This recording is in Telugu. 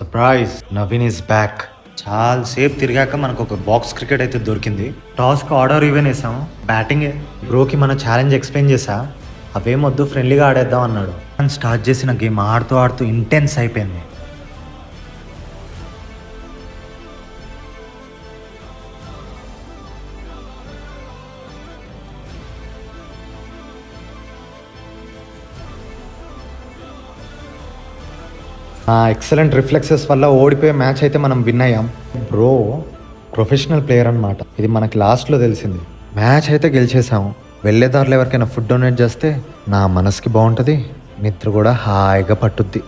Surprise, Naveen is back. చాలా సేపు తిరిగాక మనకు ఒక బాక్స్ క్రికెట్ అయితే దొరికింది. టాస్క్ ఆర్డర్ ఈవెన్ వేసాం, బ్యాటింగే. బ్రోకి మన ఛాలెంజ్ ఎక్స్ప్లెయిన్ చేసా, అవేమొద్దు ఫ్రెండ్లీగా ఆడేద్దాం అన్నాడు. స్టార్ట్ చేసిన గేమ్ ఆడుతూ ఆడుతూ ఇంటెన్స్ అయిపోయింది. ఎక్సలెంట్ రిఫ్లెక్సెస్ వల్ల ఓడిపోయే మ్యాచ్ అయితే మనం విన్ అయ్యాం. బ్రో ప్రొఫెషనల్ ప్లేయర్ అనమాట, ఇది మనకి లాస్ట్లో తెలిసింది. మ్యాచ్ అయితే గెలిచేసాము. వెళ్ళేదారులు ఎవరికైనా ఫుడ్ డొనేట్ చేస్తే నా మనసుకి బాగుంటుంది, నిద్ర కూడా హాయిగా పట్టుద్ది.